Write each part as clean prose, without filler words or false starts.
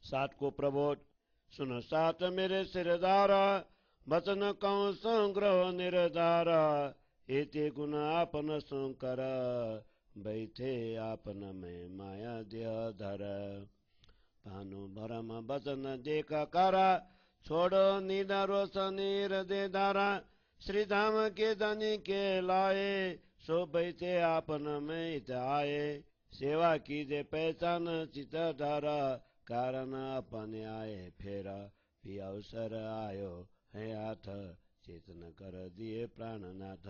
सात को प्रबोध। सुन सात मेरे सिरदारा, वचन कहूँ संग्रह निर्धार। हेते गुण आपन संकर, बैठे आपन में माया देह धर। भानु भरम वचन देख कारा, छोड़ो निदा रोशनी हृदय धारा। श्री धाम के धनी के लाए, सो बैठे आपन में हित आए। सेवा कीजे पहचान चित धर, कारण अपने आए फेरा। भी अवसर आयो है हाथ, चेतन कर दिए प्राणनाथ।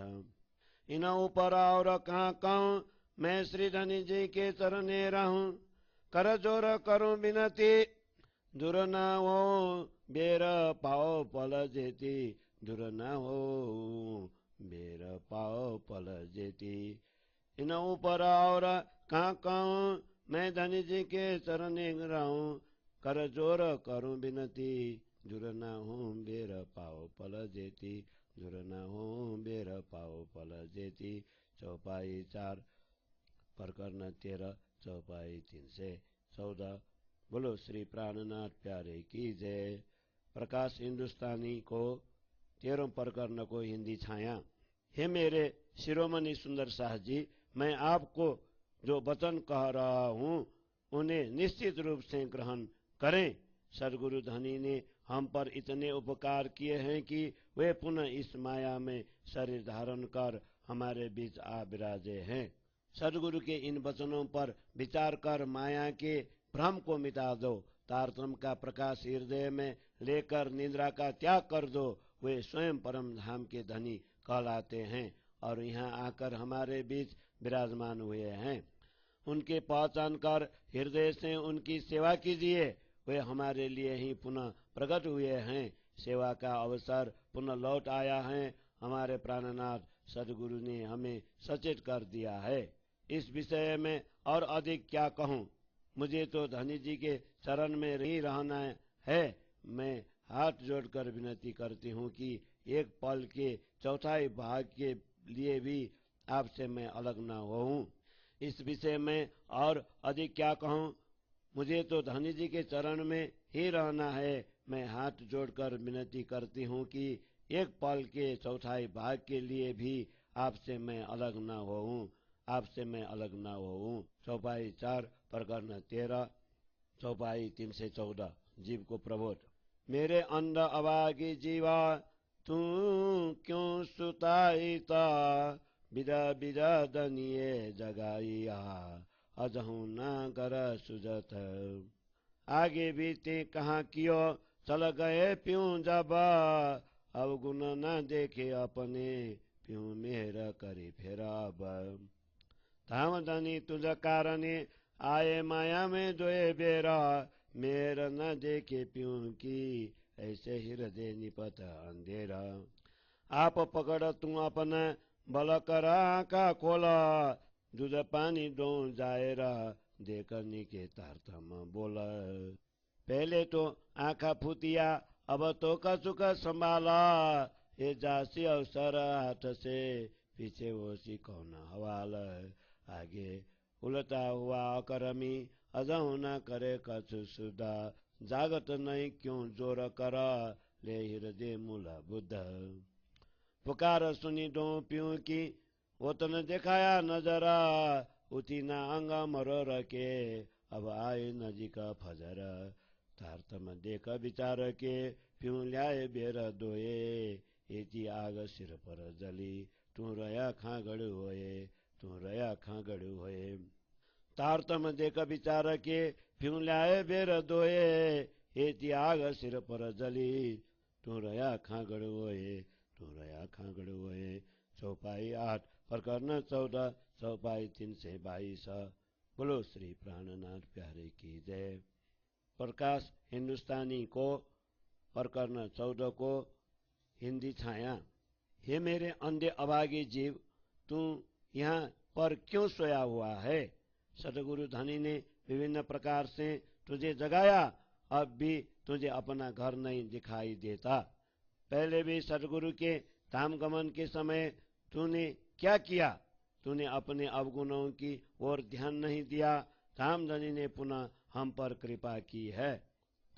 इन ऊपर और कहाँ कहूँ, मैं श्री धनी जी के चरणे रहूं। कर जोर करूं विनती, दूर न हो बेर पाओ पल जेती। दूर न हो बेर पाओ पल जेती। इन ऊपर और कहाँ कहूँ, मैं धनी जी के चरणे रहूं। कर जोर करूं विनती, दूर न हो बेर पाओ पल जेती। दूर न हो बेर पाओ पल जेती। चौपाई 4 प्रकरण 13, चौपाई 314। बोलो श्री प्राणनाथ प्यारे की जय। प्रकाश हिंदुस्तानी को 13 प्रकरण को हिंदी छाया। हे मेरे शिरोमणि सुंदर शाह जी, मैं आपको जो वचन कह रहा हूँ उन्हें निश्चित रूप से ग्रहण करें। सदगुरु धनी ने हम पर इतने उपकार किए हैं कि वे पुनः इस माया में शरीर धारण कर हमारे बीच आ विराजे हैं। सदगुरु के इन वचनों पर विचार कर माया के भ्रम को मिटा दो। तारतम्य का प्रकाश हृदय में लेकर निद्रा का त्याग कर दो। वे स्वयं परम धाम के धनी कहलाते हैं और यहाँ आकर हमारे बीच विराजमान हुए हैं। उनके पहचान कर हृदय से उनकी सेवा कीजिए। वे हमारे लिए ही पुनः प्रकट हुए हैं। सेवा का अवसर पुनः लौट आया है। हमारे प्राणनाथ सदगुरु ने हमें सचेत कर दिया है। इस विषय में और अधिक क्या कहूँ। मुझे तो धनी जी के चरण में ही रहना है। मैं हाथ जोड़कर विनती करती हूँ कि एक पल के चौथाई भाग के लिए भी आपसे मैं अलग न होऊं। इस विषय में और अधिक क्या कहूँ। मुझे तो धनी जी के चरण में ही रहना है। मैं हाथ जोड़कर विनती करती हूँ कि एक पल के चौथाई भाग के लिए भी आपसे मैं अलग न होऊं। आपसे मैं अलग न होऊं। चौपाई 4 प्रकरण 13, चौपाई 314। जीव को प्रबोध। मेरे अंध अभागी जीवा, तू क्यों सुताईता। बिदा बिदा दनिये जगाइया, अजहू न कर सुजत। आगे बीते कहाँ कियो, चल गए प्यूं जब। अब गुण न देखे अपने, प्यूं मेहर करी फेरा अब। धाम धनी तुझ कारणे, आए माया में दोए बेरा। मेर न देखे प्यूं की, ऐसे हृदय निपत अंधेरा। आप पकड़ तू अपना, बल करा का खोला। दूध पानी दो जाएरा, देखनी के तारतम बोला। पहले तो आँखा फूतिया, अब तो कसुक संभाला। ये जासी अवसर हाथ से, पीछे वो सी कौन हवाल। आगे उलटा हुआ अकरमी, अजहू न करे कछु सुधा। जागत नहीं क्यों जोर कर, ले हृदय मूल बुद्ध। पुकार सुनी दो प्यूं की, वतन दिखाया नजरा। उठी न अंग मरोर के, अब आए नजीक फजर। तारतम देख विचार के, प्यूं ल्याए बेर दोए। एती आग सिर पर जली, तू रया खागड़ होए। तू रया खागड़ होए। तारतम देख विचार के, प्यूं ल्याए बेर दोए। एती आग सिर पर जली, तू रया खागड़ होए। तू रया खागड़ होए। चौपाई 8 प्रकरण 14, चौपाई 322। बोलो श्री प्राणनाथ प्यारे की जय। प्रकाश हिंदुस्तानी को प्रकरण 14 को हिंदी छाया। हे मेरे अंधे अभागी जीव, तू यहाँ पर क्यों सोया हुआ है। सदगुरु धनी ने विभिन्न प्रकार से तुझे जगाया, अब भी तुझे अपना घर नहीं दिखाई देता। पहले भी सदगुरु के धाम गमन के समय तूने क्या किया। तूने अपने अवगुणों की ओर ध्यान नहीं दिया। धाम धनी ने पुनः हम पर कृपा की है।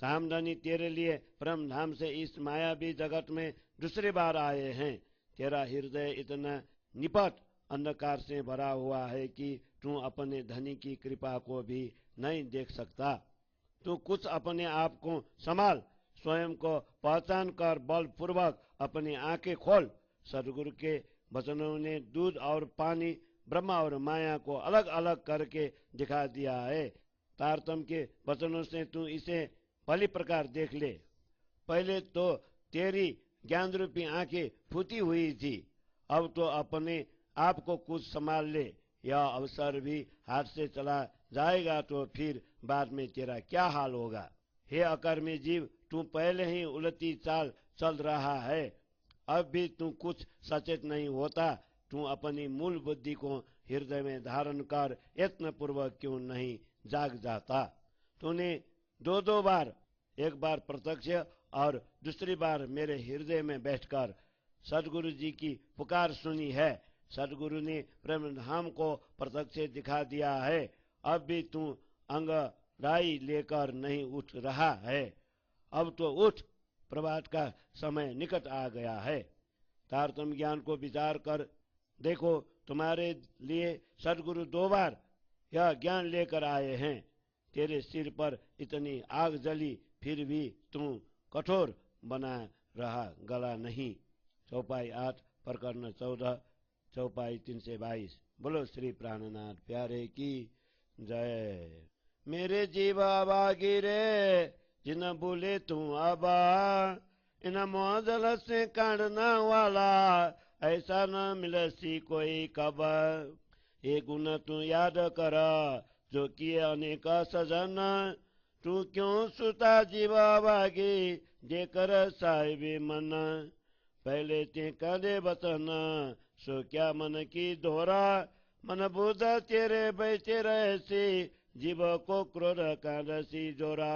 धाम धनी तेरे लिए परम धाम से इस मायावी जगत में दूसरी बार आए हैं। तेरा हृदय इतना निपट अंधकार से भरा हुआ है कि तू अपने धनी की कृपा को भी नहीं देख सकता। तू कुछ अपने आप को संभाल, स्वयं को पहचान कर बलपूर्वक अपनी आंखें खोल। सदगुरु के वचनों ने दूध और पानी, ब्रह्मा और माया को अलग अलग करके दिखा दिया है। तारतम्य के वचनों से तू इसे भली प्रकार देख ले। पहले तो तेरी ज्ञान रूपी आंखें फूटी हुई थी, अब तो अपने आप को कुछ संभाल ले। यह अवसर भी हाथ से चला जाएगा तो फिर बाद में तेरा क्या हाल होगा। हे अकर्मी जीव, तू पहले ही उलटी चाल चल रहा है, अब भी तू कुछ सचेत नहीं होता। तू अपनी मूल बुद्धि को हृदय में धारण कर यत्न पूर्वक क्यों नहीं जाग जाता। तूने दो बार, एक बार प्रत्यक्ष और दूसरी बार मेरे हृदय में बैठकर सदगुरु जी की पुकार सुनी है। सदगुरु ने प्रेम धाम को प्रत्यक्ष दिखा दिया है, अब भी तू अंगड़ाई लेकर नहीं उठ रहा है। अब तो उठ, प्रभात का समय निकट आ गया है। तारतम्य ज्ञान को विचार कर देखो, तुम्हारे लिए सदगुरु 2 बार यह ज्ञान लेकर आए हैं। तेरे सिर पर इतनी आग जली, फिर भी तू कठोर बना रहा, गला नहीं। चौपाई 8 प्रकरण 14, चौपाई 322। बोलो श्री प्राणनाथ प्यारे की जय। मेरे जीवा बागी रे जिन बोले तू आबा, इन मोहजल से काटना वाला ऐसा न मिलसी कोई कबर। ये गुण तू याद कर जो किए अनेक सजन, तू क्यों सुता जीवा बागी देकर साहिबे मन। पहले ते कदे बतन सो क्या मन की दोहरा, मन बुध तेरे बैठे रहसी जीव को क्रोध कांदसी जोरा।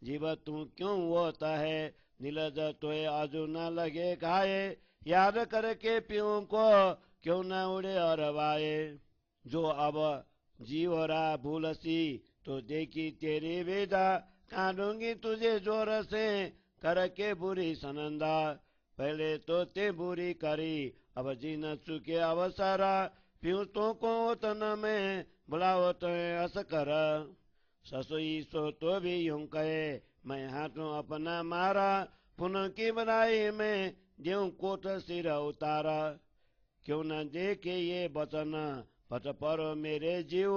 जीव तू क्यों होता है नीलज तोय आजू न लगे खाए, याद करके पियूं को क्यों न उड़े अरवाए। जो अब जीवरा भूलसी तो देखी तेरी वेदा, कांदूंगी तुझे जोर से करके बुरी सनंदा। पहले तो ते बुरी करी अब जी न चुके अवसरा, पियूं तो को तन में बुलाओ तो अस कर। ससुई सो तो भी यूं कहे मैं हाथों अपना मारा, पुनः की बधाई में देऊं कोट सिर उतारा। क्यों न देखे ये बचन पट पर मेरे जीव,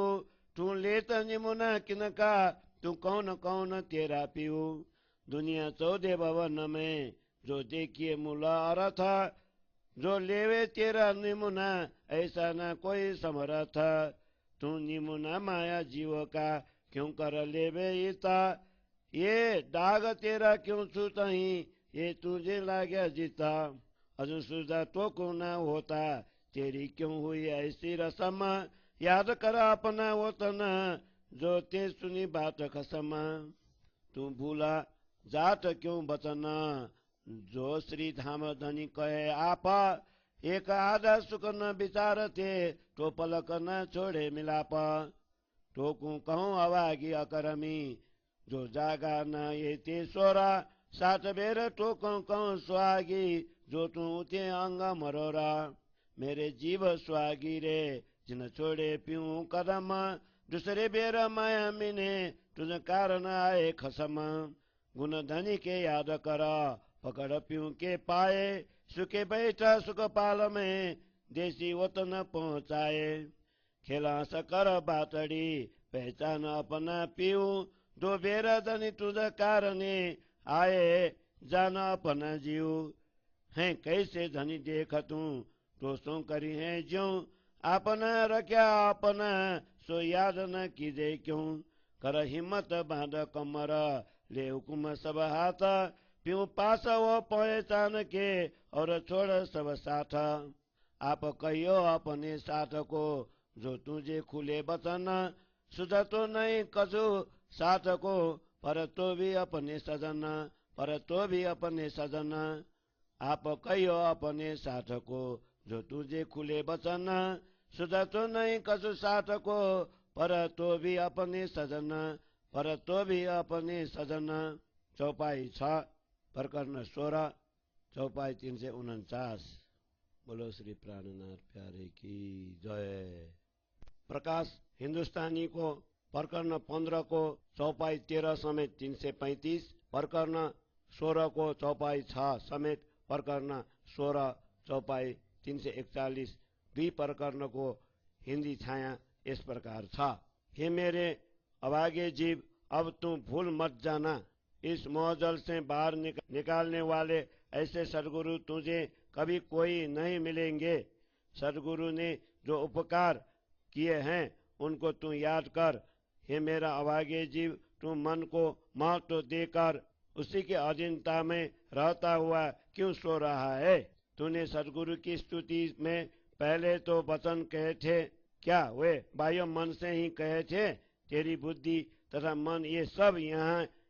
तू लेत निमुना किनका तू कौन कौन तेरा पीऊ। दुनिया 14 भवन में जो देखिए मूला अर्थ, जो लेवे तेरा निमुना ऐसा न कोई समर्थ। तू निमुना माया जीव का क्यों कर लेवे इता, ये दाग तेरा क्यों छूतही ये तुझे लाग्या जीता। अजू सुधा तो को न होता तेरी क्यों हुई ऐसी रसम, याद कर अपना वतन जो ते सुनी बात खसम। तू भूला जात क्यों बचन जो श्री धाम धनी कहे आप, एक आधा सुख न विचारते तो पलक न छोड़े मिलाप। तो कहूँ अवागी अकरमी जो जागा न ये ते सोरा, सात बेर तो कहूँ स्वागी जो तू उते अंग मरोरा। मेरे जीव स्वागी रे जिन छोड़े पीऊं कदम, दूसरे बेर माया मिने तुझ कारण आए खसम। गुण धनी के याद कर पकड़ पीऊं के पाए, सुखे बैठा सुख पाल में देसी वतन पहुँचाए। खेला सकर बातड़ी पहचान अपना पीऊं, 2 बेर धनी तुझ कारणे आए जान अपना जीव। है कैसे धनी देख तू तो सो करी है ज्यों, अपना रख्या अपना सो याद न कीजे क्यों। कर हिम्मत बांध कमर ले हुकुम सब हाथ, प्यों पास वो पहचान के और छोड़ सब साथ। आप कहियो अपने साथ को जो तुझे खुले बचन, सुधा तो नहीं कसु साथ को पर तो भी अपने सजन, पर तो भी अपने सजन। आप कहियो अपने साथ को जो तुझे खुले बचन, सुधा तो नहीं कसु साथ को पर तो भी अपने सजन, पर तो भी अपने सजन। चौपाई 6 प्रकरण 16 चौपाई 349। बोलो श्री प्राणनाथ प्यारे की जय। प्रकाश हिंदुस्तानी को प्रकरण 15 को चौपाई 13 समेत 335, प्रकरण 16 को चौपाई 6 समेत प्रकरण 16 चौपाई 341। दुई प्रकरण को हिंदी छाया इस प्रकार था। हे मेरे अभागे जीव, अब तू भूल मत जाना, इस मोहजल से बाहर निकालने वाले ऐसे सदगुरु तुझे कभी कोई नहीं मिलेंगे। सदगुरु ने जो उपकार किए हैं उनको तू याद कर। हे मेरा अभागे जीव, तू मन को महत्व देकर उसी के अधीनता में रहता हुआ क्यों सो रहा है? तूने सदगुरु की स्तुति में पहले तो वचन कहे थे, क्या वे बाह्य मन से ही कहे थे? तेरी बुद्धि तथा मन ये सब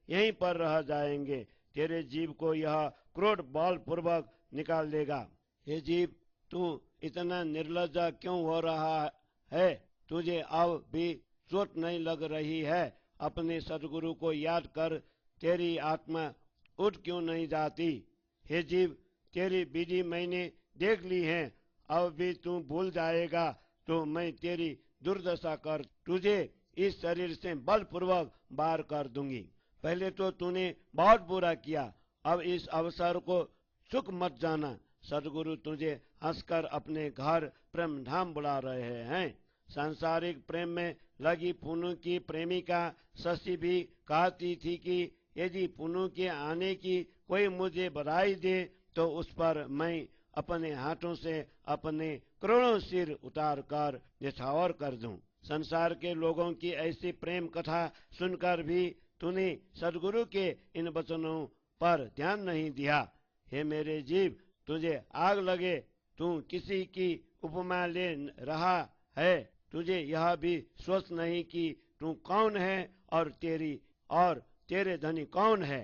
यहीं पर रह जाएंगे। तेरे जीव को यह क्रोध बल पूर्वक निकाल देगा। हे जीव, तू इतना निर्लज्ज क्यों हो रहा है? तुझे अब भी चोट नहीं लग रही है? अपने सदगुरु को याद कर, तेरी आत्मा उठ क्यों नहीं जाती? हे जीव, तेरी विधि मैंने देख ली है, अब भी तू भूल जाएगा तो मैं तेरी दुर्दशा कर तुझे इस शरीर से बलपूर्वक बाहर कर दूंगी। पहले तो तूने बहुत बुरा किया, अब इस अवसर को चूक मत जाना। सदगुरु तुझे हंसकर अपने घर प्रेम धाम बुला रहे हैं। सांसारिक प्रेम में लगी पुनु की प्रेमिका शशि भी कहती थी कि यदि पुनु के आने की कोई मुझे बधाई दे तो उस पर मैं अपने हाथों से अपने करोड़ों सिर उतार कर निछावर कर दूं। संसार के लोगों की ऐसी प्रेम कथा सुनकर भी तूने सदगुरु के इन वचनों पर ध्यान नहीं दिया। हे मेरे जीव, तुझे आग लगे, तू किसी की उपमा ले रहा है। तुझे यह भी सोच नहीं कि तू कौन है और तेरे धनी कौन है।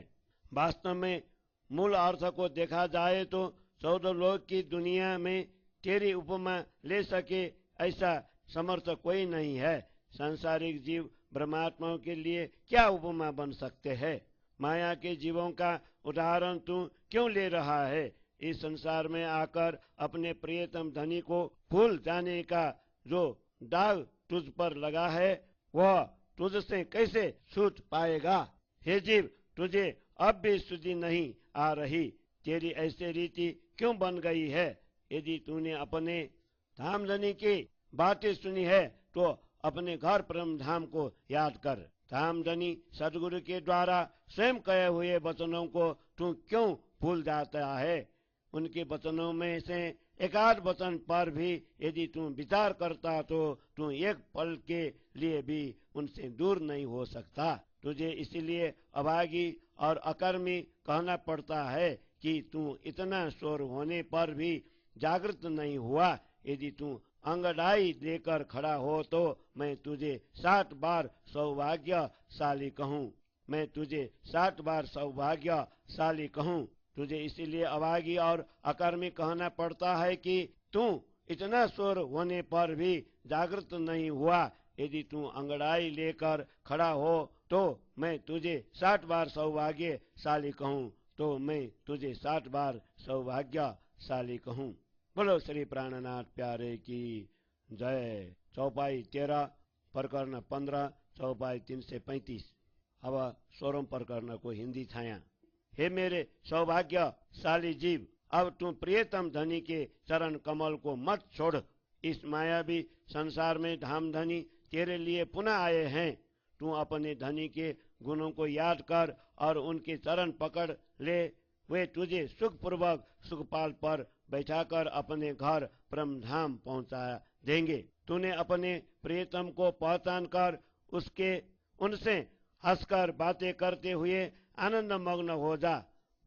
वास्तव में मूल अर्थ को देखा जाए तो 14 लोक की दुनिया में तेरी उपमा ले सके ऐसा समर्थ कोई नहीं है। सांसारिक जीव ब्रह्मात्माओं के लिए क्या उपमा बन सकते हैं? माया के जीवों का उदाहरण तू क्यों ले रहा है? इस संसार में आकर अपने प्रियतम धनी को भूल जाने का जो दाग तुझ पर लगा है वह तुझसे कैसे छूट पाएगा? हे जीव, तुझे अब भी शुद्धि नहीं आ रही। तेरी ऐसी रीति क्यों बन गई है? यदि तूने अपने धामधनी की बातें सुनी है तो अपने घर परम धाम को याद कर। धामधनी सदगुरु के द्वारा स्वयं कहे हुए वचनों को तू क्यों भूल जाता है? उनके वचनों में से एकाध वचन पर भी यदि तू विचार करता तो तू एक पल के लिए भी उनसे दूर नहीं हो सकता। तुझे इसलिए अभागी और अकर्मी कहना पड़ता है कि तू इतना शोर होने पर भी जागृत नहीं हुआ। यदि तू अंगड़ाई लेकर खड़ा हो तो मैं तुझे 7 बार सौभाग्यशाली कहूँ। मैं तुझे 7 बार सौभाग्यशाली कहूँ। तुझे इसीलिए अभागी और अकर्मी कहना पड़ता है कि तू इतना शोर होने पर भी जागृत नहीं हुआ। यदि तू अंगड़ाई लेकर खड़ा हो तो मैं तुझे 7 बार सौभाग्यशाली कहूँ, तो मैं तुझे 7 बार सौभाग्यशाली कहूँ। बोलो श्री प्राणनाथ प्यारे की जय। चौपाई 13 प्रकरण 15 चौपाई 335। अब 16 प्रकरण को हिंदी छाया। हे मेरे सौभाग्यशाली जीव, अब तू प्रियतम धनी के चरण कमल को मत छोड़। इस मायावी संसार में धामधनी तेरे लिए पुनः आए हैं। तू अपने धनी के गुणों को याद कर और उनके चरण पकड़ ले। वे तुझे सुखपूर्वक सुखपाल पर बैठाकर अपने घर परम धाम पहुंचा देंगे। तूने अपने प्रियतम को पहचान कर उनसे हंसकर बातें करते हुए आनंद मग्न हो जा।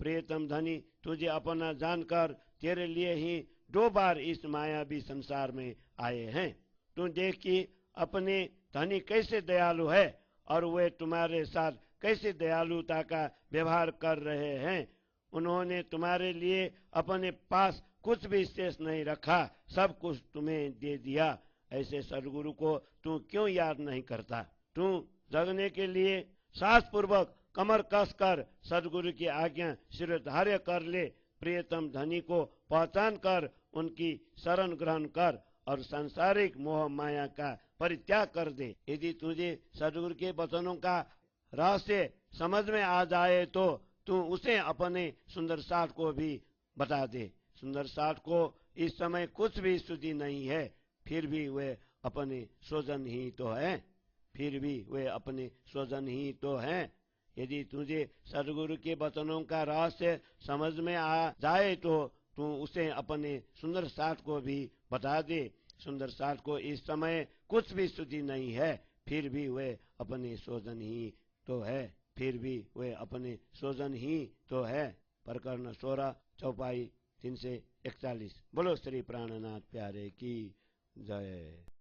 प्रियतम धनी तुझे अपना जानकर तेरे लिए ही 2 बार इस मायावी संसार में आए हैं। तू देख कि अपने धनी कैसे दयालु है और वे तुम्हारे साथ कैसे दयालुता का व्यवहार कर रहे हैं। उन्होंने तुम्हारे लिए अपने पास कुछ भी शेष नहीं रखा, सब कुछ तुम्हें दे दिया। ऐसे सदगुरु को तू क्यों याद नहीं करता? तू जगने के लिए साहस पूर्वक कमर कसकर सदगुरु की आज्ञा शिरोधार्य कर ले। प्रियतम धनी को पहचान कर उनकी शरण ग्रहण कर और सांसारिक मोह माया का परित्याग कर दे। यदि तुझे सदगुरु के वचनों का रहस्य समझ में आ जाए तो तू उसे अपने सुंदर साथ को भी बता दे। सुंदर साथ को इस समय कुछ भी स्थिति नहीं है, फिर भी वे अपने स्वजन ही तो है, फिर भी वे अपने स्वजन ही तो हैं। यदि तुझे सदगुरु के वचनों का रहस्य समझ में आ जाए तो तू उसे अपने सुंदर साथ को भी बता दे। सुंदर साथ को इस समय कुछ भी स्तुति नहीं है, फिर भी वे अपने स्वजन ही तो है, फिर भी वे अपने स्वजन ही तो है। प्रकरण 16 चौपाई 341। बोलो श्री प्राणनाथ प्यारे की जय।